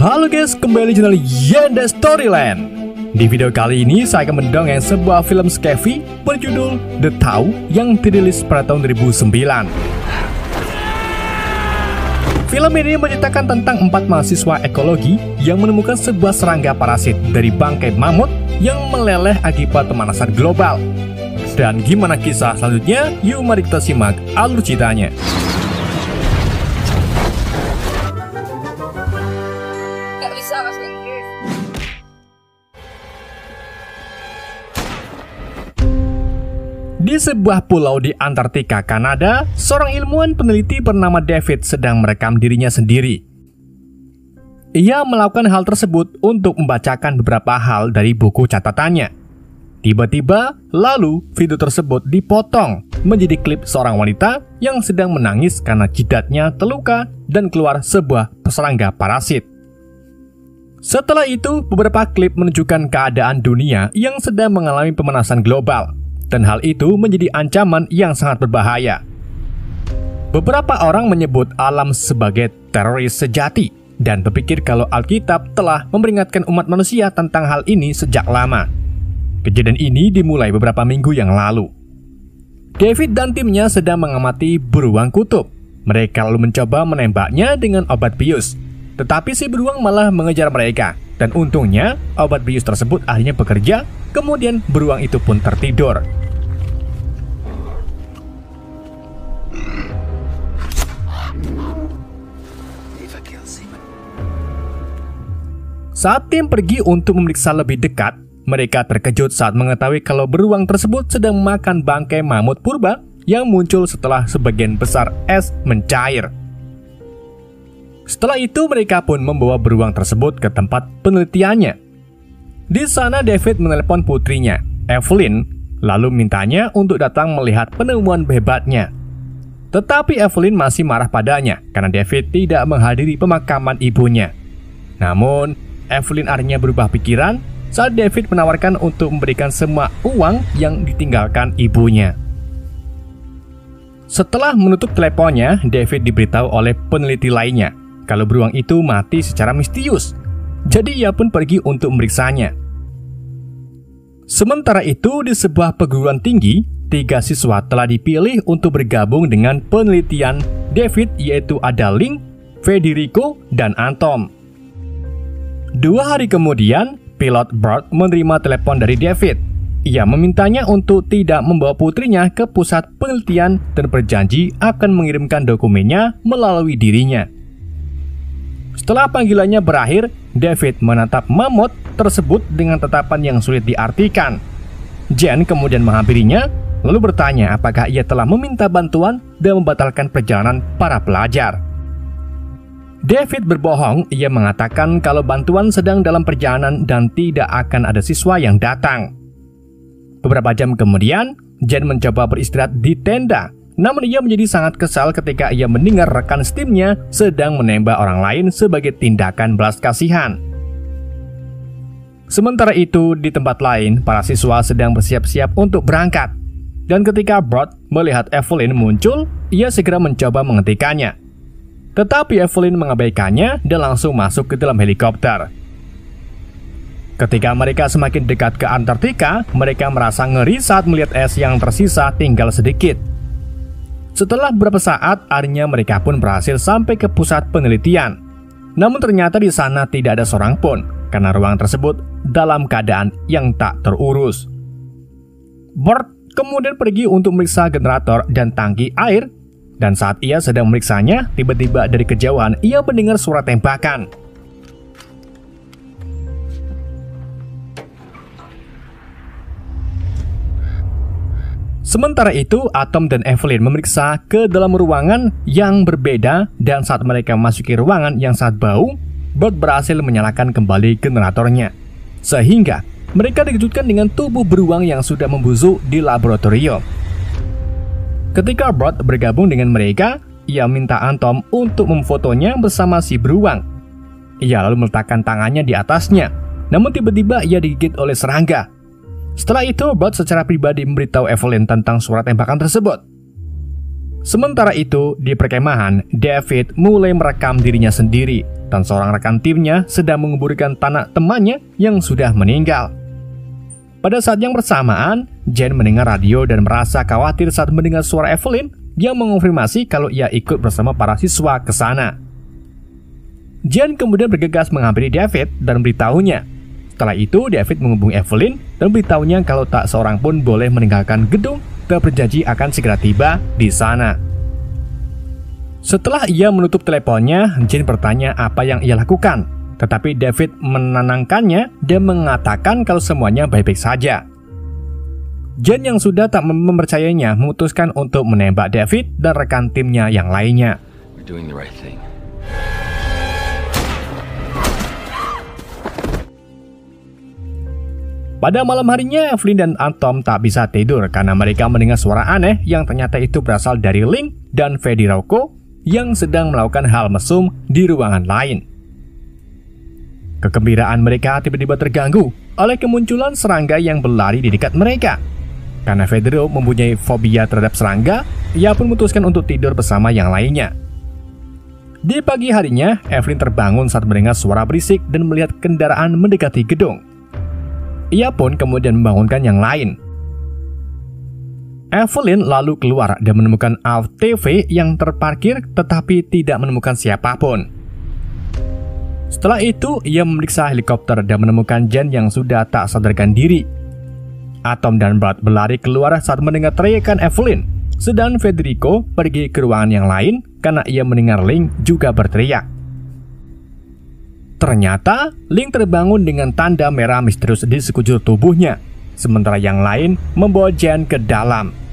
Halo guys, kembali di channel Yanda Storyland. Di video kali ini saya akan mendongeng sebuah film Skefi berjudul The Tau yang dirilis pada tahun 2009. Film ini menceritakan tentang 4 mahasiswa ekologi yang menemukan sebuah serangga parasit dari bangkai mamut yang meleleh akibat pemanasan global. Dan gimana kisah selanjutnya? Yuk mari kita simak alur ceritanya. Di sebuah pulau di Antartika, Kanada, seorang ilmuwan peneliti bernama David sedang merekam dirinya sendiri. Ia melakukan hal tersebut untuk membacakan beberapa hal dari buku catatannya. Tiba-tiba, lalu video tersebut dipotong menjadi klip seorang wanita yang sedang menangis karena jidatnya terluka dan keluar sebuah serangga parasit. Setelah itu, beberapa klip menunjukkan keadaan dunia yang sedang mengalami pemanasan global. Dan hal itu menjadi ancaman yang sangat berbahaya. Beberapa orang menyebut alam sebagai teroris sejati dan berpikir kalau Alkitab telah memperingatkan umat manusia tentang hal ini sejak lama. Kejadian ini dimulai beberapa minggu yang lalu. David dan timnya sedang mengamati beruang kutub. Mereka lalu mencoba menembaknya dengan obat bius. Tetapi si beruang malah mengejar mereka. Dan untungnya obat bius tersebut akhirnya bekerja. Kemudian beruang itu pun tertidur. Saat tim pergi untuk memeriksa lebih dekat, mereka terkejut saat mengetahui kalau beruang tersebut sedang memakan bangkai mamut purba yang muncul setelah sebagian besar es mencair. Setelah itu mereka pun membawa beruang tersebut ke tempat penelitiannya. Di sana David menelepon putrinya, Evelyn, lalu mintanya untuk datang melihat penemuan hebatnya. Tetapi Evelyn masih marah padanya karena David tidak menghadiri pemakaman ibunya. Namun, Evelyn akhirnya berubah pikiran saat David menawarkan untuk memberikan semua uang yang ditinggalkan ibunya. Setelah menutup teleponnya, David diberitahu oleh peneliti lainnya kalau beruang itu mati secara misterius. Jadi ia pun pergi untuk memeriksanya. Sementara itu, di sebuah perguruan tinggi, 3 siswa telah dipilih untuk bergabung dengan penelitian David, yaitu ada Link, Federico, dan Anton. 2 hari kemudian, pilot Bart menerima telepon dari David. Ia memintanya untuk tidak membawa putrinya ke pusat penelitian dan berjanji akan mengirimkan dokumennya melalui dirinya. Setelah panggilannya berakhir, David menatap mamut tersebut dengan tatapan yang sulit diartikan. Jen kemudian menghampirinya, lalu bertanya apakah ia telah meminta bantuan dan membatalkan perjalanan para pelajar. David berbohong, ia mengatakan kalau bantuan sedang dalam perjalanan dan tidak akan ada siswa yang datang. Beberapa jam kemudian, Jen mencoba beristirahat di tenda. Namun ia menjadi sangat kesal ketika ia mendengar rekan setimnya sedang menembak orang lain sebagai tindakan belas kasihan. Sementara itu, di tempat lain, para siswa sedang bersiap-siap untuk berangkat. Dan ketika Bart melihat Evelyn muncul, ia segera mencoba menghentikannya. Tetapi Evelyn mengabaikannya dan langsung masuk ke dalam helikopter. Ketika mereka semakin dekat ke Antartika, mereka merasa ngeri saat melihat es yang tersisa tinggal sedikit. Setelah beberapa saat, akhirnya mereka pun berhasil sampai ke pusat penelitian. Namun ternyata di sana tidak ada seorang pun, karena ruang tersebut dalam keadaan yang tak terurus. Bart kemudian pergi untuk memeriksa generator dan tangki air. Dan saat ia sedang memeriksanya, tiba-tiba dari kejauhan ia mendengar suara tembakan. Sementara itu, Atom dan Evelyn memeriksa ke dalam ruangan yang berbeda dan saat mereka memasuki ruangan yang sangat bau, Bart berhasil menyalakan kembali generatornya. Sehingga mereka dikejutkan dengan tubuh beruang yang sudah membusuk di laboratorium. Ketika Bart bergabung dengan mereka, ia minta Anton untuk memfotonya bersama si beruang. Ia lalu meletakkan tangannya di atasnya, namun tiba-tiba ia digigit oleh serangga. Setelah itu, Bart secara pribadi memberitahu Evelyn tentang suara tembakan tersebut. Sementara itu, di perkemahan, David mulai merekam dirinya sendiri dan seorang rekan timnya sedang menguburkan tanah temannya yang sudah meninggal. Pada saat yang bersamaan, Jen mendengar radio dan merasa khawatir saat mendengar suara Evelyn yang mengonfirmasi kalau ia ikut bersama para siswa ke sana. Jen kemudian bergegas menghampiri David dan memberitahunya. Setelah itu, David menghubungi Evelyn dan memberitahunya kalau tak seorang pun boleh meninggalkan gedung dan berjanji akan segera tiba di sana. Setelah ia menutup teleponnya, Jen bertanya apa yang ia lakukan. Tetapi David menenangkannya dan mengatakan kalau semuanya baik-baik saja. Jen yang sudah tak mempercayainya memutuskan untuk menembak David dan rekan timnya yang lainnya. Pada malam harinya, Evelyn dan Atom tak bisa tidur karena mereka mendengar suara aneh yang ternyata itu berasal dari Link dan Federico yang sedang melakukan hal mesum di ruangan lain. Kegembiraan mereka tiba-tiba terganggu oleh kemunculan serangga yang berlari di dekat mereka. Karena Federico mempunyai fobia terhadap serangga, ia pun memutuskan untuk tidur bersama yang lainnya. Di pagi harinya, Evelyn terbangun saat mendengar suara berisik dan melihat kendaraan mendekati gedung. Ia pun kemudian membangunkan yang lain. Evelyn lalu keluar dan menemukan ATV yang terparkir tetapi tidak menemukan siapapun. Setelah itu, ia memeriksa helikopter dan menemukan Jen yang sudah tak sadarkan diri. Atom dan Bart berlari keluar saat mendengar teriakan Evelyn, sedang Federico pergi ke ruangan yang lain karena ia mendengar Link juga berteriak. Ternyata, Link terbangun dengan tanda merah misterius di sekujur tubuhnya, sementara yang lain membawa Jen ke dalam.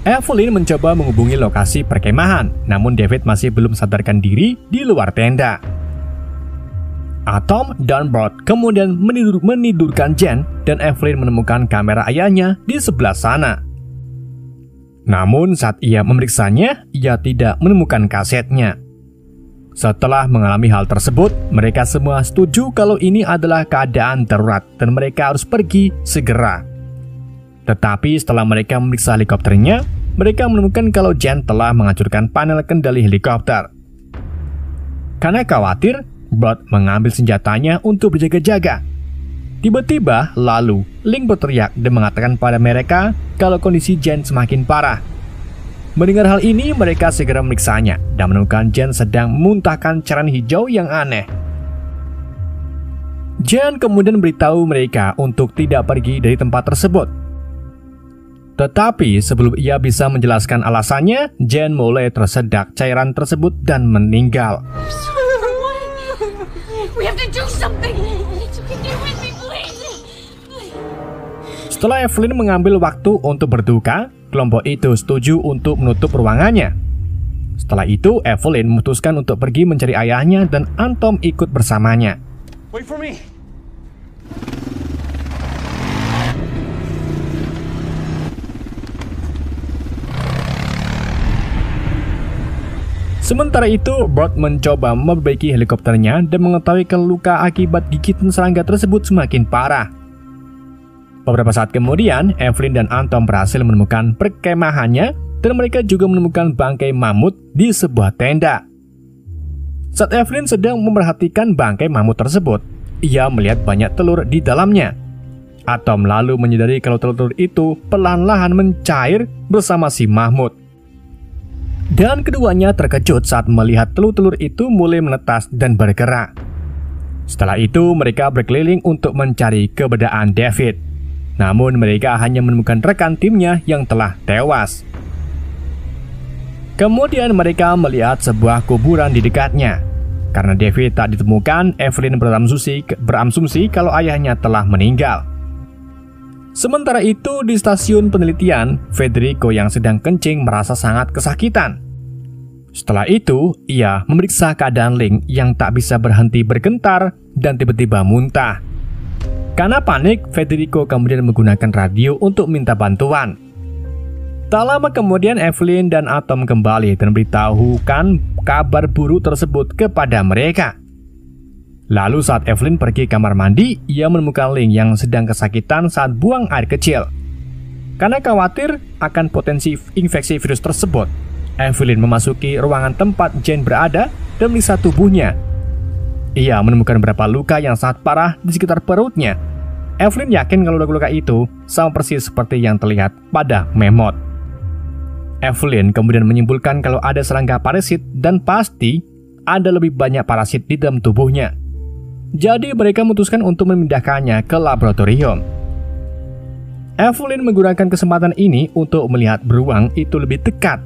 Evelyn mencoba menghubungi lokasi perkemahan, namun David masih belum sadarkan diri di luar tenda. Atom dan Bart kemudian menidurkan Jen dan Evelyn menemukan kamera ayahnya di sebelah sana. Namun saat ia memeriksanya, ia tidak menemukan kasetnya. Setelah mengalami hal tersebut, mereka semua setuju kalau ini adalah keadaan darurat dan mereka harus pergi segera. Tetapi setelah mereka memeriksa helikopternya, mereka menemukan kalau Jen telah menghancurkan panel kendali helikopter. Karena khawatir, Bart mengambil senjatanya untuk berjaga-jaga. Tiba-tiba, lalu Link berteriak dan mengatakan pada mereka kalau kondisi Jen semakin parah. Mendengar hal ini, mereka segera memeriksanya dan menemukan Jen sedang memuntahkan cairan hijau yang aneh. Jen kemudian beritahu mereka untuk tidak pergi dari tempat tersebut. Tetapi sebelum ia bisa menjelaskan alasannya, Jen mulai tersedak cairan tersebut dan meninggal. Setelah Evelyn mengambil waktu untuk berduka, kelompok itu setuju untuk menutup ruangannya. Setelah itu, Evelyn memutuskan untuk pergi mencari ayahnya dan Atom ikut bersamanya. Wait for me. Sementara itu, Bart mencoba memperbaiki helikopternya dan mengetahui kalau luka akibat gigitan serangga tersebut semakin parah. Beberapa saat kemudian, Evelyn dan Atom berhasil menemukan perkemahannya dan mereka juga menemukan bangkai mamut di sebuah tenda. Saat Evelyn sedang memperhatikan bangkai mamut tersebut, ia melihat banyak telur di dalamnya. Atom lalu menyadari kalau telur-telur itu perlahan-lahan mencair bersama si mamut. Dan keduanya terkejut saat melihat telur-telur itu mulai menetas dan bergerak. Setelah itu, mereka berkeliling untuk mencari keberadaan David. Namun mereka hanya menemukan rekan timnya yang telah tewas. Kemudian mereka melihat sebuah kuburan di dekatnya. Karena David tak ditemukan, Evelyn berasumsi kalau ayahnya telah meninggal. Sementara itu, di stasiun penelitian, Federico yang sedang kencing merasa sangat kesakitan. Setelah itu, ia memeriksa keadaan Link yang tak bisa berhenti bergentar dan tiba-tiba muntah. Karena panik, Federico kemudian menggunakan radio untuk minta bantuan. Tak lama kemudian, Evelyn dan Atom kembali dan memberitahukan kabar buruk tersebut kepada mereka. Lalu saat Evelyn pergi kamar mandi, ia menemukan Link yang sedang kesakitan saat buang air kecil. Karena khawatir akan potensi infeksi virus tersebut, Evelyn memasuki ruangan tempat Jane berada dan memeriksa tubuhnya. Ia menemukan beberapa luka yang sangat parah di sekitar perutnya. Evelyn yakin kalau luka-luka itu sama persis seperti yang terlihat pada Mammoth. Evelyn kemudian menyimpulkan kalau ada serangga parasit dan pasti ada lebih banyak parasit di dalam tubuhnya. Jadi mereka memutuskan untuk memindahkannya ke laboratorium. Evelyn menggunakan kesempatan ini untuk melihat beruang itu lebih dekat.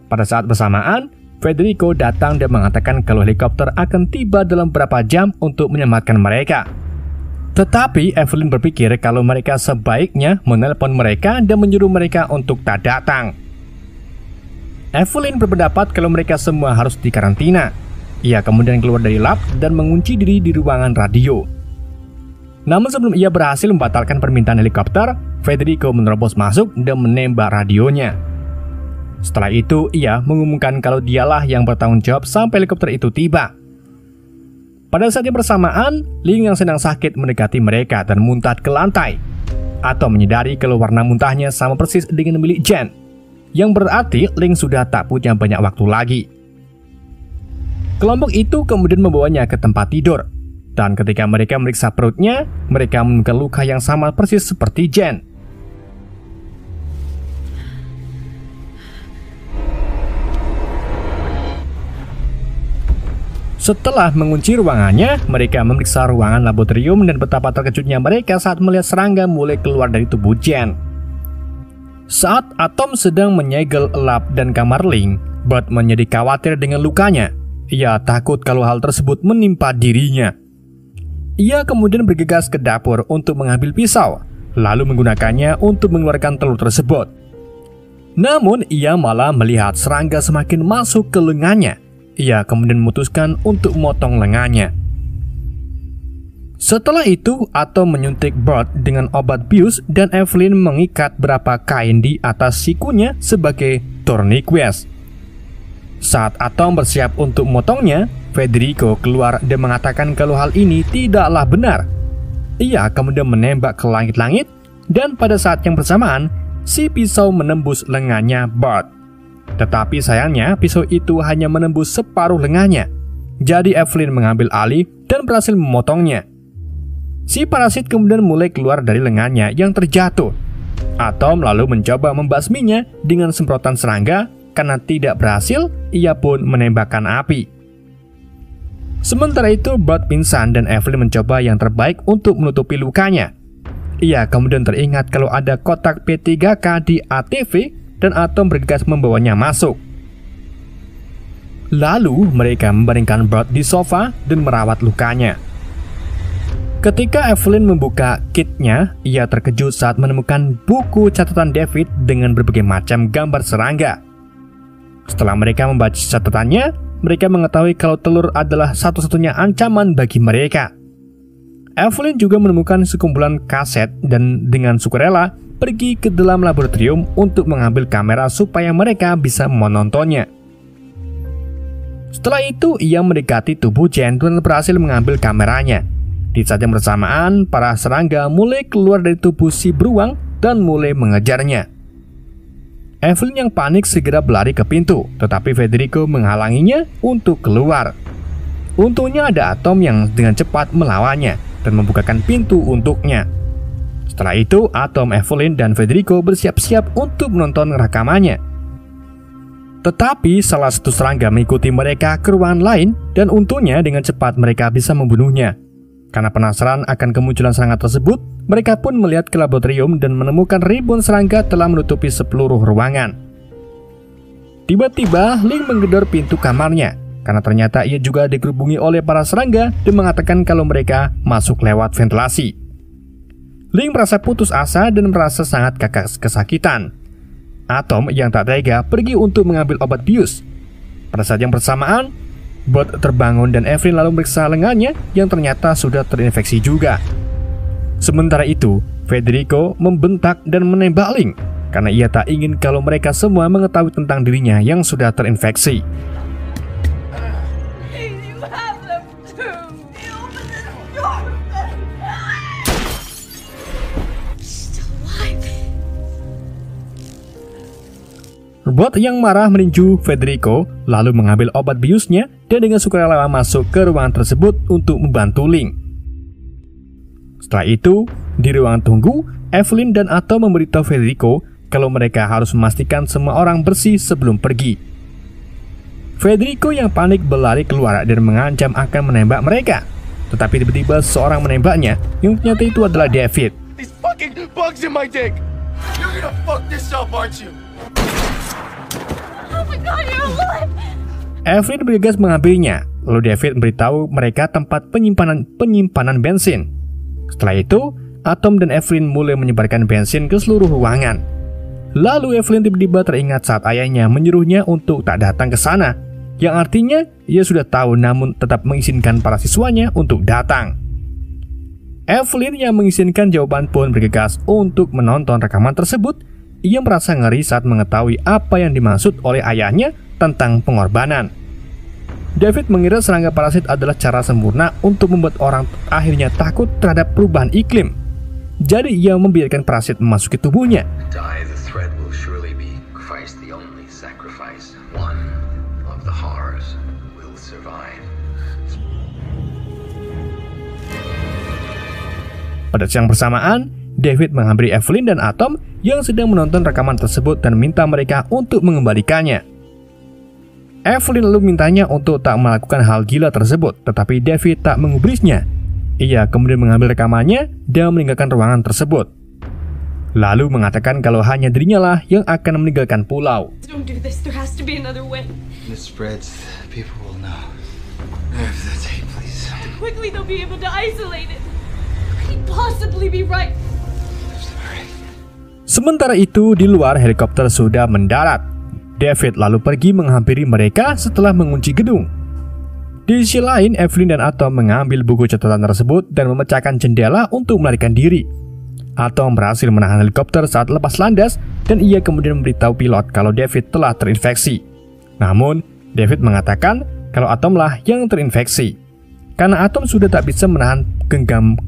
Pada saat bersamaan, Federico datang dan mengatakan kalau helikopter akan tiba dalam beberapa jam untuk menyelamatkan mereka. Tetapi Evelyn berpikir kalau mereka sebaiknya menelpon mereka dan menyuruh mereka untuk tak datang. Evelyn berpendapat kalau mereka semua harus dikarantina. Ia kemudian keluar dari lab dan mengunci diri di ruangan radio. Namun sebelum ia berhasil membatalkan permintaan helikopter, Federico menerobos masuk dan menembak radionya. Setelah itu, ia mengumumkan kalau dialah yang bertanggung jawab sampai helikopter itu tiba. Pada saat yang bersamaan, Ling yang sedang sakit mendekati mereka dan muntah ke lantai. Atau menyadari kalau warna muntahnya sama persis dengan milik Jen, yang berarti Ling sudah tak punya banyak waktu lagi. Kelompok itu kemudian membawanya ke tempat tidur. Dan ketika mereka meriksa perutnya, mereka menemukan luka yang sama persis seperti Jen. Setelah mengunci ruangannya, mereka memeriksa ruangan laboratorium dan betapa terkejutnya mereka saat melihat serangga mulai keluar dari tubuh Jen. Saat Atom sedang menyegel lab dan kamar Ling, Bud menjadi khawatir dengan lukanya. Ia takut kalau hal tersebut menimpa dirinya. Ia kemudian bergegas ke dapur untuk mengambil pisau, lalu menggunakannya untuk mengeluarkan telur tersebut. Namun, ia malah melihat serangga semakin masuk ke lengannya. Ia kemudian memutuskan untuk memotong lengannya. Setelah itu, Atom menyuntik Bud dengan obat bius dan Evelyn mengikat beberapa kain di atas sikunya sebagai tourniquet. Saat Atom bersiap untuk memotongnya, Federico keluar dan mengatakan kalau hal ini tidaklah benar. Ia kemudian menembak ke langit-langit dan pada saat yang bersamaan, si pisau menembus lengannya Bud. Tetapi sayangnya pisau itu hanya menembus separuh lengannya. Jadi Evelyn mengambil alih dan berhasil memotongnya. Si parasit kemudian mulai keluar dari lengannya yang terjatuh. Atom lalu mencoba membasminya dengan semprotan serangga. Karena tidak berhasil, ia pun menembakkan api. Sementara itu, Bud pingsan dan Evelyn mencoba yang terbaik untuk menutupi lukanya. Ia kemudian teringat kalau ada kotak P3K di ATV dan Atom bergegas membawanya masuk. Lalu mereka membaringkan Bud di sofa dan merawat lukanya. Ketika Evelyn membuka kitnya, ia terkejut saat menemukan buku catatan David dengan berbagai macam gambar serangga. Setelah mereka membaca catatannya, mereka mengetahui kalau telur adalah satu-satunya ancaman bagi mereka. Evelyn juga menemukan sekumpulan kaset dan dengan sukarela pergi ke dalam laboratorium untuk mengambil kamera supaya mereka bisa menontonnya. Setelah itu, ia mendekati tubuh Jen dan berhasil mengambil kameranya. Di saat yang bersamaan, para serangga mulai keluar dari tubuh si beruang dan mulai mengejarnya. Evelyn yang panik segera berlari ke pintu, tetapi Federico menghalanginya untuk keluar. Untungnya ada Atom yang dengan cepat melawannya dan membukakan pintu untuknya. Setelah itu, Atom, Evelyn, dan Federico bersiap-siap untuk menonton rekamannya. Tetapi salah satu serangga mengikuti mereka ke ruangan lain dan untungnya dengan cepat mereka bisa membunuhnya. Karena penasaran akan kemunculan serangga tersebut, mereka pun melihat ke laboratorium dan menemukan ribuan serangga telah menutupi seluruh ruangan. Tiba-tiba, Ling menggedor pintu kamarnya, karena ternyata ia juga digerubungi oleh para serangga dan mengatakan kalau mereka masuk lewat ventilasi. Ling merasa putus asa dan merasa sangat kesakitan. Atom yang tak tega pergi untuk mengambil obat bius. Pada saat yang bersamaan, Bud terbangun dan Evelyn lalu meriksa lengannya yang ternyata sudah terinfeksi juga. Sementara itu, Federico membentak dan menembak Ling karena ia tak ingin kalau mereka semua mengetahui tentang dirinya yang sudah terinfeksi. Bot yang marah meninju Federico, lalu mengambil obat biusnya dan dengan sukarela masuk ke ruangan tersebut untuk membantu Link. Setelah itu, di ruang tunggu, Evelyn dan Atom memberitahu Federico kalau mereka harus memastikan semua orang bersih sebelum pergi. Federico yang panik berlari keluar dan mengancam akan menembak mereka. Tetapi tiba-tiba seorang menembaknya, yang ternyata itu adalah David. These fucking bugs in my dick. You're gonna fuck this up, aren't you? Oh my God, you're alive! Evelyn bergegas mengambilnya, lalu David memberitahu mereka tempat penyimpanan bensin. Setelah itu, Atom dan Evelyn mulai menyebarkan bensin ke seluruh ruangan. Lalu Evelyn tiba-tiba teringat saat ayahnya menyuruhnya untuk tak datang ke sana, yang artinya ia sudah tahu namun tetap mengizinkan para siswanya untuk datang. Evelyn yang mengizinkan jawaban pun bergegas untuk menonton rekaman tersebut. Ia merasa ngeri saat mengetahui apa yang dimaksud oleh ayahnya tentang pengorbanan. David mengira serangga parasit adalah cara sempurna untuk membuat orang akhirnya takut terhadap perubahan iklim. Jadi ia membiarkan parasit memasuki tubuhnya. Pada siang bersamaan, David menghampiri Evelyn dan Atom yang sedang menonton rekaman tersebut dan minta mereka untuk mengembalikannya. Evelyn lalu mintanya untuk tak melakukan hal gila tersebut, tetapi David tak mengubrisnya. Ia kemudian mengambil rekamannya dan meninggalkan ruangan tersebut. Lalu mengatakan kalau hanya dirinya lah yang akan meninggalkan pulau. Don't do this. There has to be another way. This spreads. People will know. Have the tape, please. Quickly, they'll be able to isolate it. How could he possibly be right? Sementara itu, di luar helikopter sudah mendarat. David lalu pergi menghampiri mereka setelah mengunci gedung. Di sisi lain, Evelyn dan Atom mengambil buku catatan tersebut dan memecahkan jendela untuk melarikan diri. Atom berhasil menahan helikopter saat lepas landas dan ia kemudian memberitahu pilot kalau David telah terinfeksi. Namun, David mengatakan kalau Atomlah yang terinfeksi. Karena Atom sudah tak bisa menahan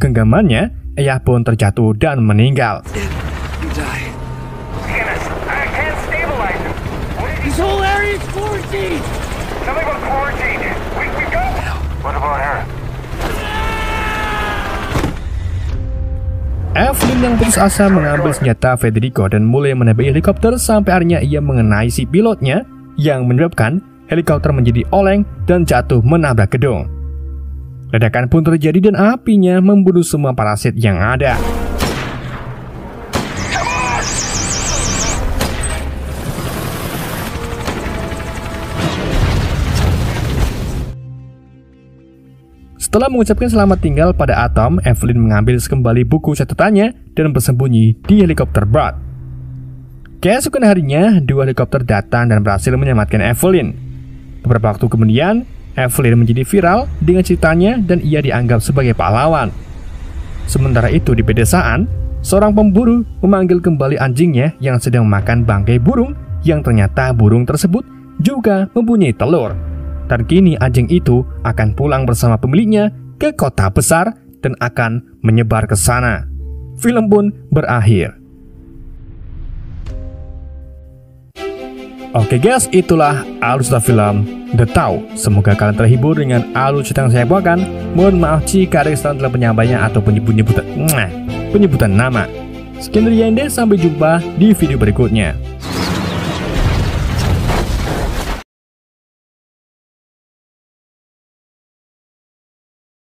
genggamannya, ia pun terjatuh dan meninggal. This whole area is quarantined. Nothing but quarantine. We go. What about her? Evelyn yang putus asa mengambil senjata Federico dan mulai menembaki helikopter sampai akhirnya ia mengenai si pilotnya yang menyebabkan helikopter menjadi oleng dan jatuh menabrak gedung. Ledakan pun terjadi dan apinya membunuh semua parasit yang ada. Setelah mengucapkan selamat tinggal pada Atom, Evelyn mengambil kembali buku catatannya dan bersembunyi di helikopter Brad. Keesokan harinya, dua helikopter datang dan berhasil menyelamatkan Evelyn. Beberapa waktu kemudian, Evelyn menjadi viral dengan ceritanya dan ia dianggap sebagai pahlawan. Sementara itu di pedesaan, seorang pemburu memanggil kembali anjingnya yang sedang memakan bangkai burung yang ternyata burung tersebut juga mempunyai telur. Dan kini anjing itu akan pulang bersama pemiliknya ke kota besar dan akan menyebar ke sana. Film pun berakhir. Oke guys, itulah alur cerita film The Tau. Semoga kalian terhibur dengan alur cerita yang saya bawakan. Mohon maaf jika ada kesalahan dalam penyampaiannya atau penyebutan nama. Sekian dari Yende, sampai jumpa di video berikutnya.